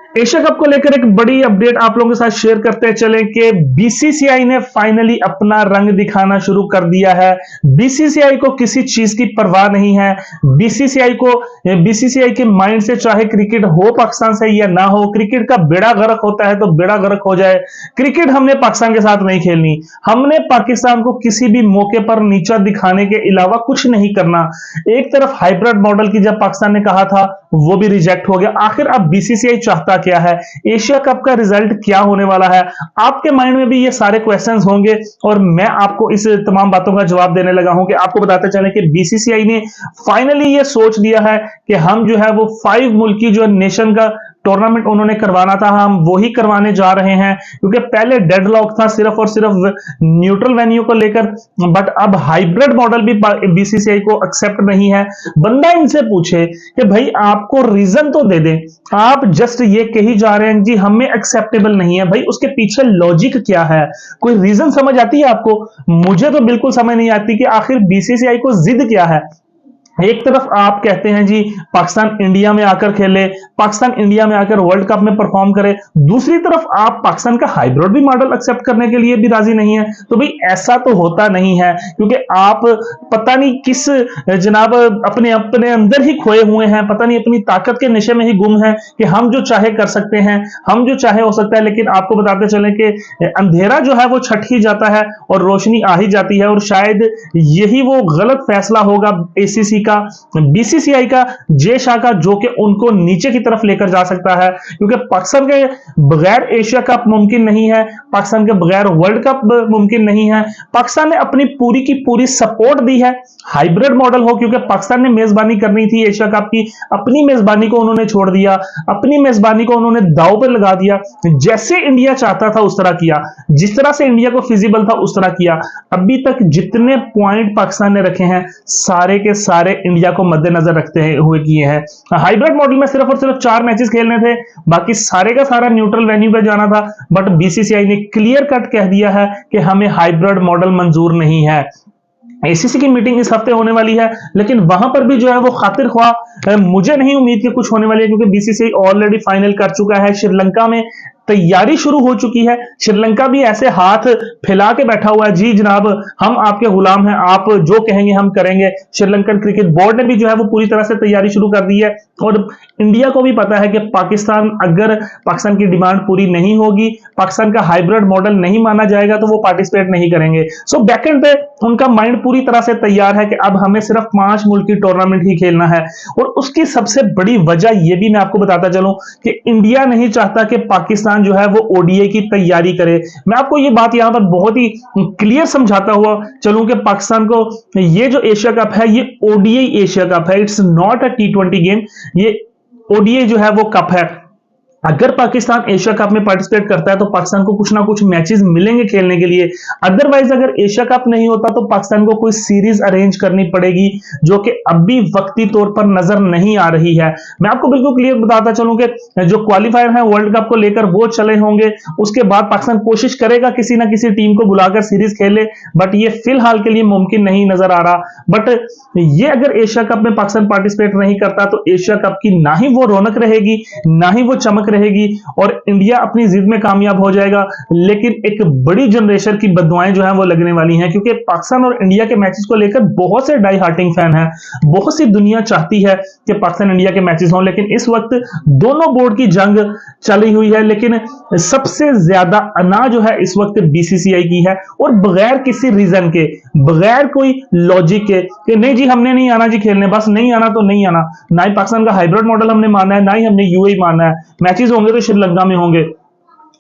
Asia cup को लेकर एक बड़ी अपडेट आप लोगों के साथ शेयर करते चलें कि बीसीसीआई ने फाइनली अपना रंग दिखाना शुरू कर दिया है। बीसीसीआई को किसी चीज की परवाह नहीं है। बीसीसीआई के माइंड से चाहे क्रिकेट हो पाकिस्तान से या ना हो, क्रिकेट का बेड़ा गर्क होता है तो बेड़ा गर्क हो जाए। क्रिकेट हमने पाकिस्तान के साथ नहीं खेलनी, हमने पाकिस्तान को किसी भी मौके पर नीचा दिखाने के अलावा कुछ नहीं करना। एक तरफ हाइब्रिड मॉडल की जब पाकिस्तान ने कहा था वो भी रिजेक्ट हो गया। आखिर अब बीसीसीआई चाहता क्या है, एशिया कप का रिजल्ट क्या होने वाला है, आपके माइंड में भी ये सारे क्वेश्चंस होंगे और मैं आपको इस तमाम बातों का जवाब देने लगा हूं कि आपको बताते चले कि बीसीसीआई ने फाइनली ये सोच लिया है कि हम जो है वो 5 मुल्की जो नेशन का टूर्नामेंट उन्होंने करवाना था, हम वही करवाने जा रहे हैं। क्योंकि पहले डेडलॉक था सिर्फ और सिर्फ न्यूट्रल वेन्यू को लेकर, बट अब हाइब्रिड मॉडल भी बीसीसीआई को एक्सेप्ट नहीं है। बंदा इनसे पूछे कि भाई आपको रीजन तो दे दें, आप जस्ट ये कही जा रहे हैं जी हमें एक्सेप्टेबल नहीं है, भाई उसके पीछे लॉजिक क्या है, कोई रीजन समझ आती है आपको? मुझे तो बिल्कुल समझ नहीं आती कि आखिर बीसीसीआई को जिद क्या है। एक तरफ आप कहते हैं जी पाकिस्तान इंडिया में आकर खेले, पाकिस्तान इंडिया में आकर वर्ल्ड कप में परफॉर्म करे, दूसरी तरफ आप पाकिस्तान का हाइब्रिड भी मॉडल एक्सेप्ट करने के लिए भी राजी नहीं है। तो भाई ऐसा तो होता नहीं है, क्योंकि आप पता नहीं किस जनाब अपने अपने अंदर ही खोए हुए हैं, पता नहीं अपनी ताकत के नशे में ही गुम है कि हम जो चाहे कर सकते हैं, हम जो चाहे हो सकता है। लेकिन आपको बताते चले कि अंधेरा जो है वो छट ही जाता है और रोशनी आ ही जाती है, और शायद यही वो गलत फैसला होगा एसीसी का, बीसीसीआई का, जे शाह का, जो कि उनको नीचे की तरफ लेकर जा सकता है। क्योंकि पाकिस्तान के बगैर एशिया कप मुमकिन नहीं है, पाकिस्तान के बगैर वर्ल्ड कप मुमकिन नहीं है। पाकिस्तान ने अपनी पूरी की पूरी सपोर्ट दी है हाइब्रिड मॉडल हो, क्योंकि पाकिस्तान ने मेजबानी करनी थी एशिया कप की, अपनी मेजबानी को उन्होंने छोड़ दिया, अपनी मेजबानी को उन्होंने दांव पर लगा दिया। जैसे इंडिया चाहता था उस तरह किया, जिस तरह से इंडिया को फिजिबल था उस तरह किया। अभी तक जितने पॉइंट पाकिस्तान ने रखे हैं सारे के सारे इंडिया को मद्देनजर रखते हुए किए हैं। हाइब्रिड मॉडल में सिर्फ और सिर्फ 4 मैचेस खेलने थे, बाकी सारे का सारा न्यूट्रल वेन्यू पे जाना था। बट बीसीसीआई ने क्लियर कट कह दिया है कि हमें हाइब्रिड मॉडल मंजूर नहीं है। एसीसी की मीटिंग इस हफ्ते होने वाली है, लेकिन वहां पर भी जो है वो खातिर ख्वाह मुझे नहीं उम्मीद कि कुछ होने वाली है, क्योंकि बीसीसीआई ऑलरेडी फाइनल कर चुका है। श्रीलंका में तैयारी शुरू हो चुकी है, श्रीलंका भी ऐसे हाथ फैला के बैठा हुआ है, जी जनाब हम आपके गुलाम हैं, आप जो कहेंगे हम करेंगे। श्रीलंकन क्रिकेट बोर्ड ने भी जो है वो पूरी तरह से तैयारी शुरू कर दी है, और इंडिया को भी पता है कि पाकिस्तान की डिमांड पूरी नहीं होगी, पाकिस्तान का हाइब्रिड मॉडल नहीं माना जाएगा तो वो पार्टिसिपेट नहीं करेंगे। सो बैकएंड पे उनका माइंड पूरी तरह से तैयार है कि अब हमें सिर्फ 5 मुल्क की टूर्नामेंट ही खेलना है। और उसकी सबसे बड़ी वजह यह भी मैं आपको बताता चलूं कि इंडिया नहीं चाहता कि पाकिस्तान जो है वो ओडीआई की तैयारी करे। मैं आपको ये बात यहां पर बहुत ही क्लियर समझाता हुआ चलूं कि पाकिस्तान को ये जो एशिया कप है ये ओडीआई एशिया कप है, it's not a T20 game, ये ओडीआई जो है वो कप है। अगर पाकिस्तान एशिया कप में पार्टिसिपेट करता है तो पाकिस्तान को कुछ ना कुछ मैचेस मिलेंगे खेलने के लिए। अदरवाइज अगर एशिया कप नहीं होता तो पाकिस्तान को कोई सीरीज अरेंज करनी पड़ेगी, जो कि अभी वक्ती तौर पर नजर नहीं आ रही है। मैं आपको बिल्कुल क्लियर बताता चलूं कि जो क्वालिफायर है वर्ल्ड कप को लेकर वो चले होंगे, उसके बाद पाकिस्तान कोशिश करेगा किसी ना किसी टीम को बुलाकर सीरीज खेले, बट ये फिलहाल के लिए मुमकिन नहीं नजर आ रहा। बट ये अगर एशिया कप में पाकिस्तान पार्टिसिपेट नहीं करता तो एशिया कप की ना ही वो रौनक रहेगी, ना ही वो चमक रहेगी, और इंडिया अपनी जिद में कामयाब हो जाएगा। लेकिन एक बड़ी जनरेशन की बददुआएं जो हैं वो लगने वाली हैं, क्योंकि पाकिस्तान और इंडिया के मैचेस को लेकर बहुत से डाई हार्टिंग फैन हैं, बहुत सी दुनिया चाहती है कि पाकिस्तान इंडिया के मैचेस हों। लेकिन इस वक्त दोनों बोर्ड की जंग चली हुई है, लेकिन सबसे ज्यादा अना जो है इस वक्त बीसीसीआई की है, और बगैर किसी रीजन के, बगैर कोई लॉजिक के कि नहीं जी हमने नहीं आना जी खेलने, बस नहीं आना तो नहीं आना। ना ही पाकिस्तान का हाइब्रिड मॉडल हमने माना है, ना ही हमने यूएई माना है। मैचेस होंगे तो श्रीलंका में होंगे।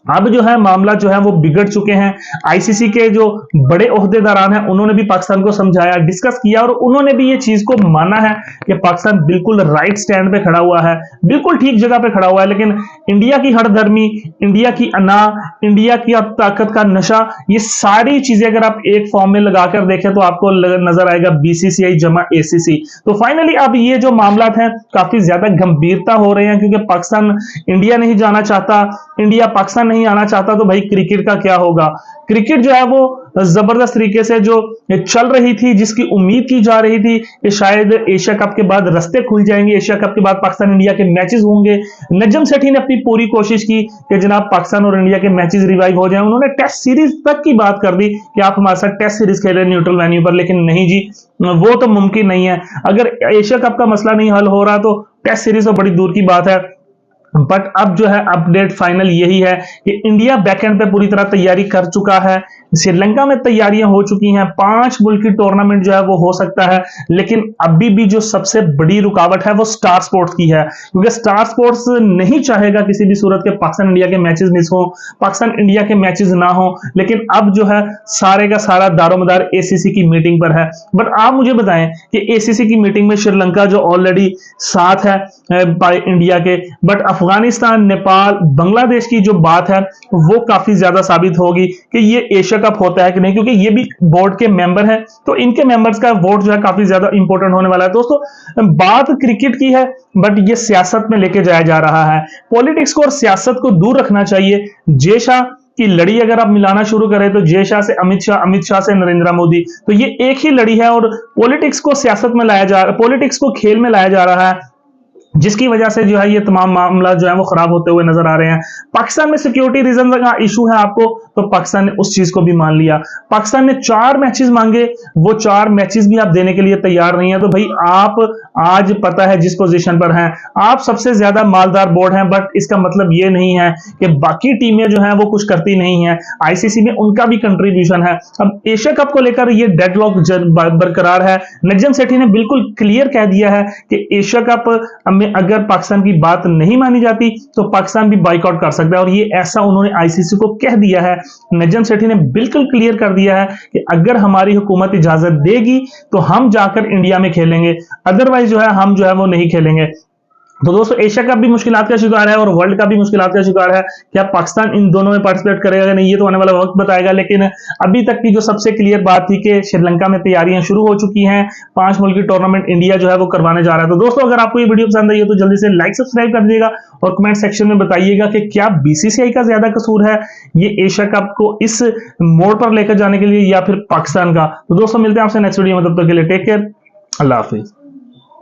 अब जो है मामला जो है वो बिगड़ चुके हैं। आईसीसी के जो बड़े ओहदेदारान हैं उन्होंने भी पाकिस्तान को समझाया, डिस्कस किया, और उन्होंने भी ये चीज को माना है कि पाकिस्तान बिल्कुल राइट स्टैंड पे खड़ा हुआ है, बिल्कुल ठीक जगह पे खड़ा हुआ है। लेकिन इंडिया की हठधर्मी, इंडिया की अना, इंडिया की ताकत का नशा, ये सारी चीजें अगर आप एक फॉर्म में लगाकर देखें तो आपको नजर आएगा बीसीसीआई जमा एसीसी। तो फाइनली अब ये जो मामला हैं काफी ज्यादा गंभीरता हो रहे हैं, क्योंकि पाकिस्तान इंडिया नहीं जाना चाहता, इंडिया पाकिस्तान नहीं आना चाहता तो भाई क्रिकेट का क्या होगा। क्रिकेट जो है वो जबरदस्त तरीके से जो चल रही थी, जिसकी उम्मीद की जा रही थी कि शायद एशिया कप के बाद रास्ते खुल जाएंगे, एशिया कप के बाद पाकिस्तान इंडिया के मैचेस होंगे। नजम सेठी ने अपनी पूरी कोशिश की कि जनाब पाकिस्तान और इंडिया के मैचेस रिवाइव हो जाएं। उन्होंने टेस्ट सीरीज तक की बात कर दी कि आप हमारे साथ टेस्ट सीरीज खेल रहे हैं न्यूट्रल वेन्यू पर, लेकिन नहीं जी, वो तो मुमकिन नहीं है। अगर एशिया कप का मसला नहीं हल हो रहा तो टेस्ट सीरीज तो बड़ी दूर की बात है। बट अब जो है अपडेट फाइनल यही है कि इंडिया बैकएंड पे पूरी तरह तैयारी कर चुका है, श्रीलंका में तैयारियां हो चुकी हैं, 5 मुल्क की टूर्नामेंट जो है वो हो सकता है। लेकिन अभी भी जो सबसे बड़ी रुकावट है वो स्टार स्पोर्ट्स की है, क्योंकि स्टार स्पोर्ट्स नहीं चाहेगा किसी भी सूरत के पाकिस्तान इंडिया के मैचेस मिस हो, पाकिस्तान इंडिया के मैचेस ना हो। लेकिन अब जो है सारे का सारा दारोमदार एसीसी की मीटिंग पर है। बट आप मुझे बताएं कि एसीसी की मीटिंग में श्रीलंका जो ऑलरेडी साथ है इंडिया के, बट अफगानिस्तान, नेपाल, बांग्लादेश की जो बात है वो काफी ज्यादा साबित होगी कि ये एशिया कप होता है कि नहीं, क्योंकि ये भी बोर्ड के मेंबर हैं, तो इनके मेंबर्स का वोट जो है काफी ज्यादा इंपॉर्टेंट होने वाला है। दोस्तों बात क्रिकेट की है, बट ये सियासत में लेके जाया जा रहा है। पॉलिटिक्स को और सियासत को दूर रखना चाहिए। जय शाह की लड़ी अगर आप मिलाना शुरू करें तो जय शाह से अमित शाह, अमित शाह से नरेंद्र मोदी, तो ये एक ही लड़ी है। और पॉलिटिक्स को सियासत में लाया जा रहा है, पॉलिटिक्स को खेल में लाया जा रहा है, जिसकी वजह से जो है ये तमाम मामला जो है वो खराब होते हुए नजर आ रहे हैं। पाकिस्तान में सिक्योरिटी रीजन का इशू है आपको, तो पाकिस्तान ने उस चीज को भी मान लिया। पाकिस्तान ने 4 मैचेस मांगे, वो 4 मैचेस भी आप देने के लिए तैयार नहीं है। तो भाई आप आज पता है जिस पोजीशन पर हैं, आप सबसे ज्यादा मालदार बोर्ड हैं, बट इसका मतलब ये नहीं है कि बाकी टीमें जो हैं वो कुछ करती नहीं है। आईसीसी में उनका भी कंट्रीब्यूशन है। अब एशिया कप को लेकर ये डेडलॉक बरकरार है। नजम सेठी ने बिल्कुल क्लियर कह दिया है कि एशिया कप में अगर पाकिस्तान की बात नहीं मानी जाती तो पाकिस्तान भी बाइकआउट कर सकता है, और ये ऐसा उन्होंने आईसीसी को कह दिया है। नजम सेठी ने बिल्कुल क्लियर कर दिया है कि अगर हमारी हुकूमत इजाजत देगी तो हम जाकर इंडिया में खेलेंगे, अदरवाइज जो है हम जो है वो नहीं खेलेंगे। तो दोस्तों एशिया कप भी मुश्किलात का शिकार है और वर्ल्ड कप भी मुश्किलात का शिकार है। क्या पाकिस्तान इन दोनों में पार्टिसिपेट करेगा या नहीं, ये तो आने वाला वक्त बताएगा। लेकिन अभी तक की जो सबसे क्लियर बात थी कि श्रीलंका में तैयारियां शुरू हो चुकी हैं, 5 मुल्क की टूर्नामेंट इंडिया जो है वो करवाने जा रहा है। तो दोस्तों अगर आपको ये वीडियो पसंद आई हो तो जल्दी से लाइक सब्सक्राइब कर दीजिएगा और कमेंट सेक्शन में बताइएगा कि क्या बीसीसीआई का ज्यादा कसूर है ये एशिया कप को इस मोड़ पर लेकर जाने के लिए, या फिर पाकिस्तान का। तो दोस्तों मिलते हैं आपसे नेक्स्ट वीडियो में, तब तक के लिए टेक केयर, अल्लाह हाफिज।